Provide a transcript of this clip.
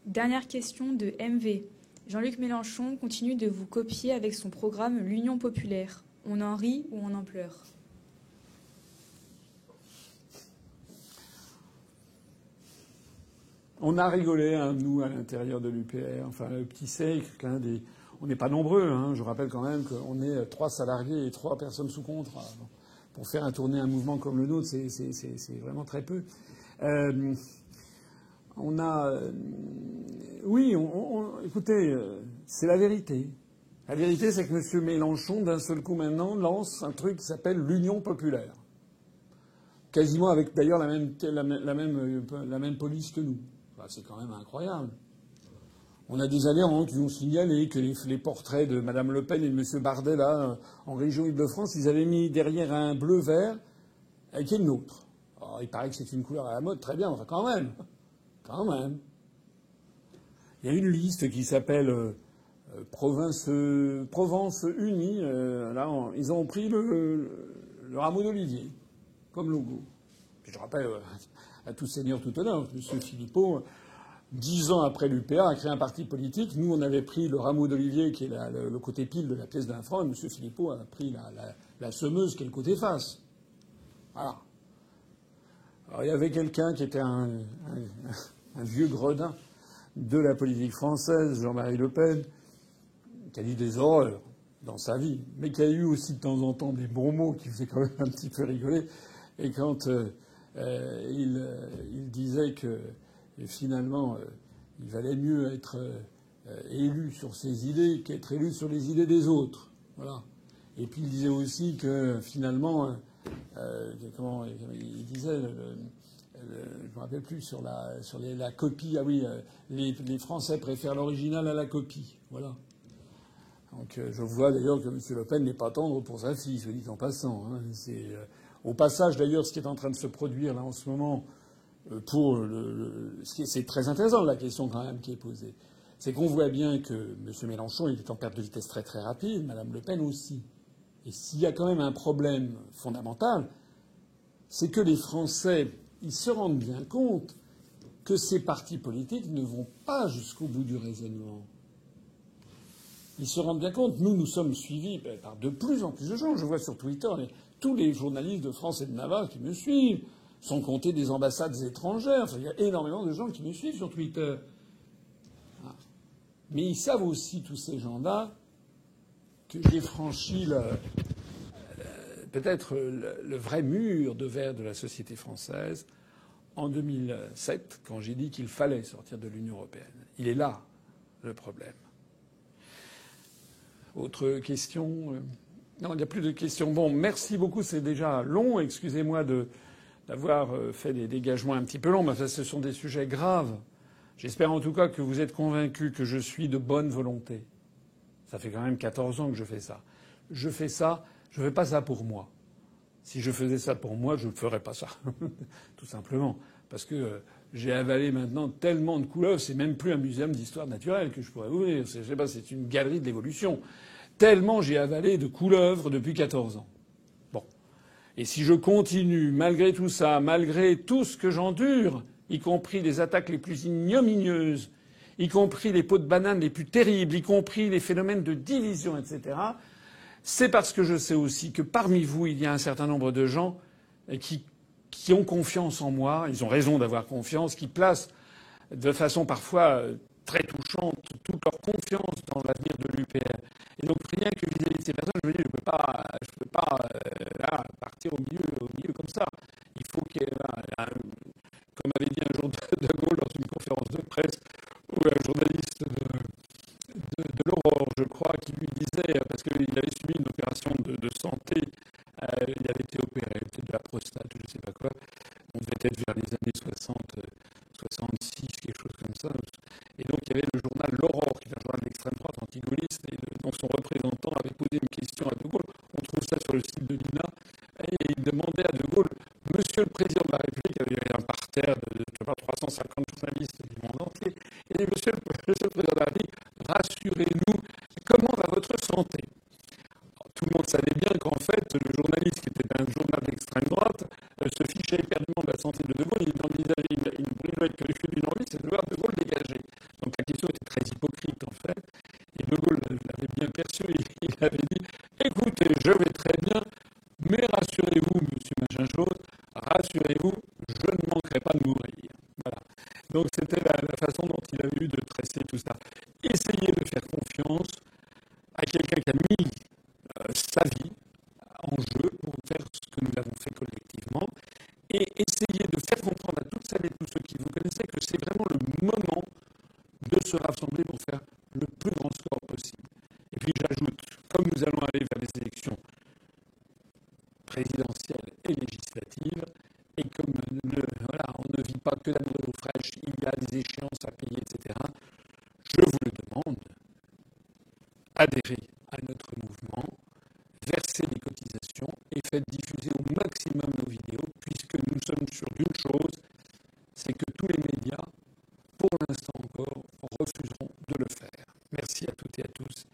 Dernière question de MV. Jean-Luc Mélenchon continue de vous copier avec son programme L'Union populaire. On en rit ou on en pleure? On a rigolé, hein, nous, à l'intérieur de l'UPR. Enfin, le petit cercle, hein, on n'est pas nombreux. Hein. Je rappelle quand même qu'on est 3 salariés et 3 personnes sous contrat. Pour faire tourner un mouvement comme le nôtre, c'est vraiment très peu. Oui, écoutez, c'est la vérité. La vérité, c'est que M. Mélenchon, d'un seul coup maintenant, lance un truc qui s'appelle l'Union populaire. Quasiment avec d'ailleurs la même police que nous. Enfin, c'est quand même incroyable. On a des adhérents qui ont signalé que les portraits de Mme Le Pen et de M. Bardet, là, en région Île-de-France, ils avaient mis derrière un bleu-vert qui est le nôtre. Alors, il paraît que c'est une couleur à la mode, très bien, enfin quand même. Quand même. Il y a une liste qui s'appelle Provence Unie. Là, ils ont pris le rameau d'olivier comme logo. Puis je rappelle à tout seigneur, tout honneur, M. Philippot, 10 ans après l'UPA, a créé un parti politique. Nous, on avait pris le rameau d'olivier, qui est le côté pile de la pièce d'un franc, et M. Philippot a pris la semeuse, qui est le côté face. Voilà. Alors, il y avait quelqu'un qui était un vieux gredin de la politique française, Jean-Marie Le Pen, qui a dit des horreurs dans sa vie, mais qui a eu aussi de temps en temps des bons mots qui faisaient quand même un petit peu rigoler. Et quand il disait que finalement il valait mieux être élu sur ses idées qu'être élu sur les idées des autres. Voilà. Et puis il disait aussi que finalement, comment il disait, je me rappelle plus sur la copie. Ah oui, les Français préfèrent l'original à la copie. Voilà. Donc je vois d'ailleurs que M. Le Pen n'est pas tendre pour sa fille, soit dit en passant. Hein. Au passage, d'ailleurs, ce qui est en train de se produire là en ce moment, c'est très intéressant la question quand même qui est posée, c'est qu'on voit bien que M. Mélenchon il est en perte de vitesse très très rapide, Mme Le Pen aussi. Et s'il y a quand même un problème fondamental, c'est que les Français, ils se rendent bien compte que ces partis politiques ne vont pas jusqu'au bout du raisonnement. Ils se rendent bien compte. Nous sommes suivis par de plus en plus de gens. Je vois sur Twitter tous les journalistes de France et de Navarre qui me suivent, sans compter des ambassades étrangères. Enfin, il y a énormément de gens qui me suivent sur Twitter. Ah. Mais ils savent aussi, tous ces gens-là, que j'ai franchi peut-être le vrai mur de verre de la société française en 2007, quand j'ai dit qu'il fallait sortir de l'Union européenne. Il est là, le problème. Autre question? Non, il n'y a plus de questions. Bon, merci beaucoup. C'est déjà long. Excusez-moi d'avoir fait des dégagements un petit peu longs, mais ça, ce sont des sujets graves. J'espère en tout cas que vous êtes convaincus que je suis de bonne volonté. Ça fait quand même 14 ans que je fais ça. Je fais ça. Je fais pas ça pour moi. Si je faisais ça pour moi, je ne ferais pas ça. Tout simplement. Parce que j'ai avalé maintenant tellement de couleuvres, c'est même plus un muséum d'histoire naturelle que je pourrais ouvrir. Je sais pas, c'est une galerie de l'évolution. Tellement j'ai avalé de couleuvres depuis 14 ans. Bon. Et si je continue, malgré tout ça, malgré tout ce que j'endure, y compris les attaques les plus ignominieuses, y compris les pots de banane les plus terribles, y compris les phénomènes de division, etc., c'est parce que je sais aussi que parmi vous, il y a un certain nombre de gens qui ont confiance en moi, ils ont raison d'avoir confiance, qui placent de façon parfois très touchante toute leur confiance dans l'avenir de l'UPR. Et donc rien que vis-à-vis de ces personnes, je me dis, je peux pas là, partir au milieu comme ça. Il faut qu'il y ait comme avait dit un jour de Gaulle dans une conférence de presse, où un journaliste de l'Aurore, je crois, qui lui disait, parce qu'il avait subi une opération de santé, il avait été opéré, peut-être de la prostate, je ne sais pas quoi, on devait être vers les années 60, 66, quelque chose comme ça. Et donc il y avait le journal L'Aurore, qui est un journal d'extrême droite anti-gaulliste, et donc son représentant avait posé une question à De Gaulle, on trouve ça sur le site de l'INA, et il demandait à De Gaulle, Monsieur le Président de la République, il y avait un parterre de 350 journalistes du monde entier, et il dit, Monsieur le Président de la République, rassurez-nous, comment va votre santé? Alors, tout le monde savait bien qu'en fait, le journaliste, qui était un journal d'extrême droite, se fichait éperdument de la santé de De Gaulle. Il envisageait une brûlure que lui fait d'une envie, c'est de voir De Gaulle dégager. très hypocrite en fait. Et De Gaulle l'avait bien perçu, il avait dit « Écoutez, je vais très bien, mais rassurez-vous, monsieur machin chose, rassurez-vous, je ne manquerai pas de mourir. » Voilà. Donc c'était la façon dont il avait eu de tresser tout ça. Essayez de faire confiance à quelqu'un qui a mis sa vie en jeu pour faire ce que nous avons fait collectivement, et essayez de faire comprendre à toutes celles et tous ceux qui vous connaissaient que c'est vraiment le moment de se rassembler pour faire le plus grand score possible. Et puis j'ajoute, comme nous allons aller vers les élections présidentielles et législatives, et comme on ne vit pas que d'amour de l'eau fraîche, il y a des échéances à payer, etc., je vous le demande, adhérez à notre mouvement, versez des cotisations et faites diffuser au maximum nos vidéos, puisque nous sommes sûrs d'une chose, c'est que tous les médias, pour l'instant encore, refuseront de le faire. Merci à toutes et à tous.